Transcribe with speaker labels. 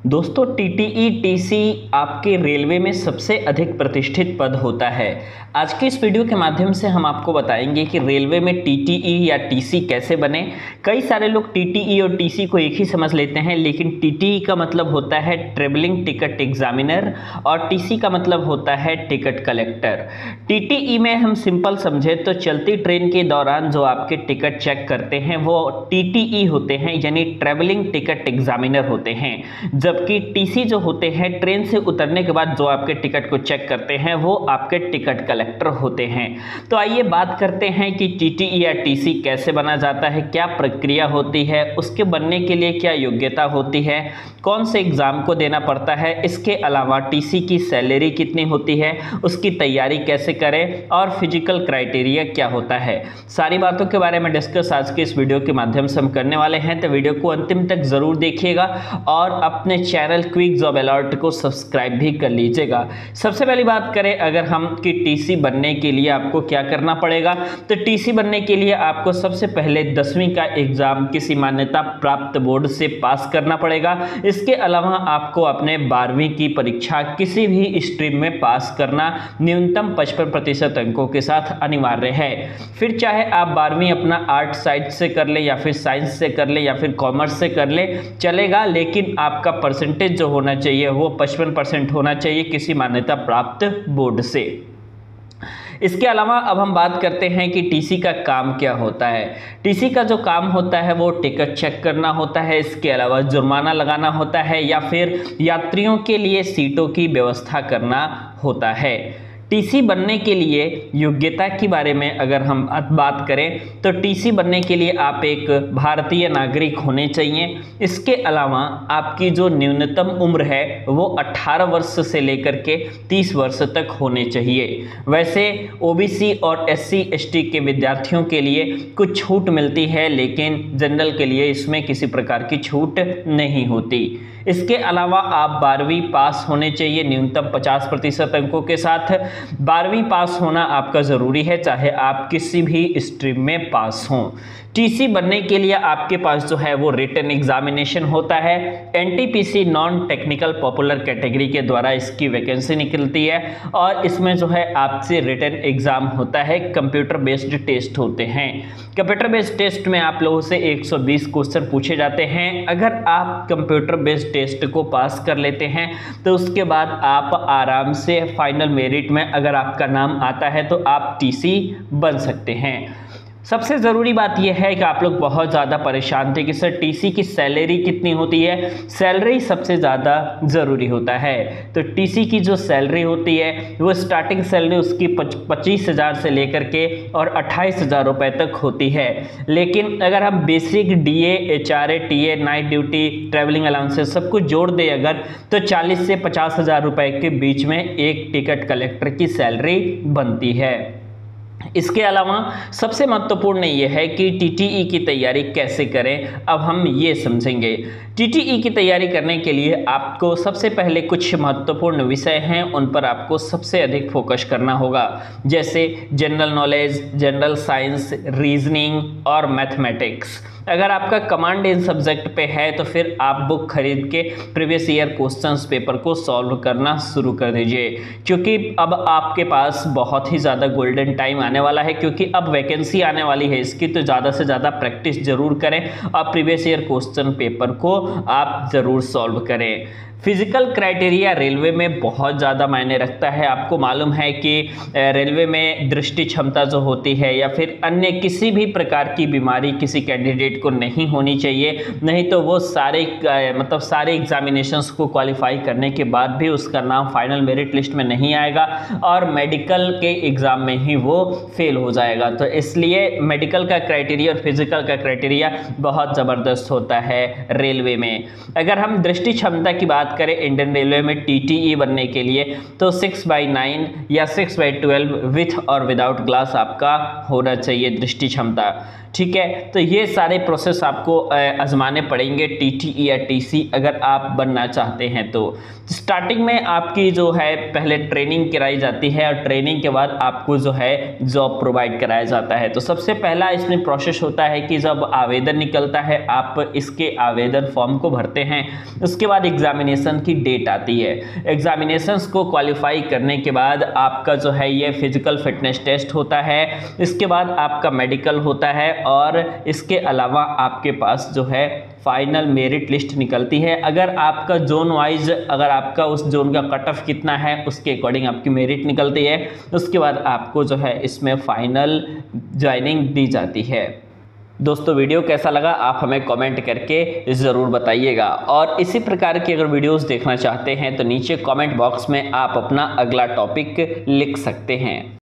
Speaker 1: दोस्तों TTE TC आपके railway में सबसे अधिक प्रतिष्ठित पद होता है। आज के इस वीडियो के माध्यम से हम आपको बताएंगे कि रेलवे में टीटीई या टीसी कैसे बने। कई सारे लोग टीटीई और टीसी को एक ही समझ लेते हैं, लेकिन टीटीई का मतलब होता है ट्रेवलिंग टिकट एग्जामिनर और टीसी का मतलब होता है टिकट कलेक्टर। टीटीई में हम सिंपल समझे तो चलती ट्रेन के दौरान जो आपके टिकट चेक करते हैं वो टीटीई होते हैं, यानी ट्रेवलिंग टिकट एग्जामिनर होते हैं। जबकि टीसी जो होते हैं ट्रेन से उतरने के बाद जो आपके टिकट को चेक करते हैं वो आपके टिकट कलेक्टर होते हैं। तो आइए बात करते हैं कि टीटीई या टीसी कैसे बना जाता है, क्या प्रक्रिया होती है, उसके बनने के लिए क्या योग्यता होती है, कौन से एग्जाम को देना पड़ता है, इसके अलावा टीसी की सैलरी कितनी होती है, उसकी तैयारी कैसे करें और फिजिकल क्राइटेरिया क्या होता है। सारी बातों के बारे में डिस्कस आज के इस वीडियो के माध्यम से हम करने वाले हैं, तो वीडियो को अंतिम तक जरूर देखिएगा और अपने चैनल क्विक जॉब अलर्ट को सब्सक्राइब भी कर लीजिएगा। सबसे पहली बात करें अगर हम कि टीसी बनने के लिए आपको क्या करना पड़ेगा, तो टीसी बनने के लिए आपको सबसे पहले 10वीं का एग्जाम किसी मान्यता प्राप्त बोर्ड से पास करना पड़ेगा। इसके अलावा आपको अपने 12वीं की परीक्षा किसी भी स्ट्रीम में पास करना न्यूनतम 55% अंकों के साथ अनिवार्य है। फिर चाहे आप 12वीं अपना आर्ट साइड से कर ले या फिर साइंस से कर ले या फिर कॉमर्स से कर ले, चलेगा, लेकिन आपका परसेंटेज जो होना चाहिए वो 55% होना चाहिए किसी मान्यता प्राप्त बोर्ड से। इसके अलावा अब हम बात करते हैं कि टीसी का काम क्या होता है। टीसी का जो काम होता है वो टिकट चेक करना होता है, इसके अलावा जुर्माना लगाना होता है या फिर यात्रियों के लिए सीटों की व्यवस्था करना होता है। टीसी बनने के लिए योग्यता के बारे में अगर हम बात करें तो टीसी बनने के लिए आप एक भारतीय नागरिक होने चाहिए। इसके अलावा आपकी जो न्यूनतम उम्र है वो 18 वर्ष से लेकर के 30 वर्ष तक होने चाहिए। वैसे ओबीसी और एससी एसटी के विद्यार्थियों के लिए कुछ छूट मिलती है, लेकिन जनरल के लिए इसमें किसी प्रकार की छूट नहीं होती। इसके अलावा आप 12वीं पास होने चाहिए न्यूनतम 50% अंकों के साथ। 12वीं पास होना आपका ज़रूरी है, चाहे आप किसी भी स्ट्रीम में पास हों। टीसी बनने के लिए आपके पास जो है वो रिटन एग्जामिनेशन होता है। NTPC non technical popular category के द्वारा इसकी वैकेंसी निकलती है और इसमें जो है आपसे रिटन एग्जाम होता है, कंप्यूटर बेस्ड टेस्ट होते हैं। कंप्यूटर बेस्ड टेस्ट में आप लोगों से 120 क्वेश्चन पूछे जाते हैं। अगर आप कंप्यूटर बेस्ड टेस्ट को पास कर लेते हैं तो उसके बाद आप आराम से फाइनल मेरिट में अगर आपका नाम आता है तो आप टीसी बन सकते हैं। सबसे ज़रूरी बात यह है कि आप लोग बहुत ज़्यादा परेशान थे कि सर टीसी की सैलरी कितनी होती है। सैलरी सबसे ज़्यादा ज़रूरी होता है। तो टीसी की जो सैलरी होती है वो स्टार्टिंग सैलरी उसकी 25,000 से लेकर के और 28,000 रुपये तक होती है। लेकिन अगर हम basic DA, HRA, TA, night duty, travelling allowances सब कुछ जोड़ दें अगर, तो 40 से 50,000 रुपये के बीच में एक टिकट कलेक्टर की सैलरी बनती है। इसके अलावा सबसे महत्वपूर्ण यह है कि टीटीई की तैयारी कैसे करें, अब हम ये समझेंगे। टीटीई की तैयारी करने के लिए आपको सबसे पहले कुछ महत्वपूर्ण विषय हैं, उन पर आपको सबसे अधिक फोकस करना होगा, जैसे general knowledge, general science, reasoning और मैथमेटिक्स। अगर आपका कमांड इन सब्जेक्ट पे है तो फिर आप बुक खरीद के प्रीवियस ईयर क्वेश्चंस पेपर को सॉल्व करना शुरू कर दीजिए, क्योंकि अब आपके पास बहुत ही ज़्यादा गोल्डन टाइम आने वाला है, क्योंकि अब वैकेंसी आने वाली है इसकी। तो ज़्यादा से ज़्यादा प्रैक्टिस जरूर करें और प्रीवियस ईयर क्वेश्चन पेपर को आप ज़रूर सॉल्व करें। फिजिकल क्राइटेरिया रेलवे में बहुत ज़्यादा मायने रखता है। आपको मालूम है कि रेलवे में दृष्टि क्षमता जो होती है या फिर अन्य किसी भी प्रकार की बीमारी किसी कैंडिडेट को नहीं होनी चाहिए, नहीं तो वो सारे एग्जामिनेशंस को क्वालिफाई करने के बाद भी उसका नाम फाइनल मेरिट लिस्ट में नहीं आएगा और मेडिकल के एग्ज़ाम में ही वो फेल हो जाएगा। तो इसलिए मेडिकल का क्राइटेरिया और फिजिकल का क्राइटेरिया बहुत ज़बरदस्त होता है रेलवे में। अगर हम दृष्टि क्षमता की बात करें इंडियन रेलवे में टीटीई बनने के लिए, तो 6/9 या 6/12 विथ और विदाउट ग्लास आपका होना चाहिए दृष्टि क्षमता। ठीक है, तो ये सारे प्रोसेस आपको आजमाने पड़ेंगे टीटीई या टीसी अगर आप बनना चाहते हैं। तो स्टार्टिंग में आपकी जो है पहले ट्रेनिंग कराई जाती है और ट्रेनिंग के बाद आपको जो है जॉब प्रोवाइड कराया जाता है। तो सबसे पहला इसमें प्रोसेस होता है कि जब आवेदन निकलता है आप इसके आवेदन फॉर्म फॉर्म को भरते हैं। उसके बाद एग्जामिनेशन की डेट आती है। एग्जामिनेशंस को क्वालिफाई करने के बाद आपका जो है ये फिजिकल फिटनेस टेस्ट होता है, इसके बाद आपका मेडिकल होता है और इसके अलावा आपके पास जो है फाइनल मेरिट लिस्ट निकलती है। अगर आपका जोन वाइज, अगर आपका उस जोन का कट ऑफ कितना है उसके अकॉर्डिंग आपकी मेरिट निकलती है। उसके बाद आपको जो है इसमें फाइनल ज्वाइनिंग दी जाती है। दोस्तों वीडियो कैसा लगा आप हमें कमेंट करके ज़रूर बताइएगा, और इसी प्रकार की अगर वीडियोस देखना चाहते हैं तो नीचे कमेंट बॉक्स में आप अपना अगला टॉपिक लिख सकते हैं।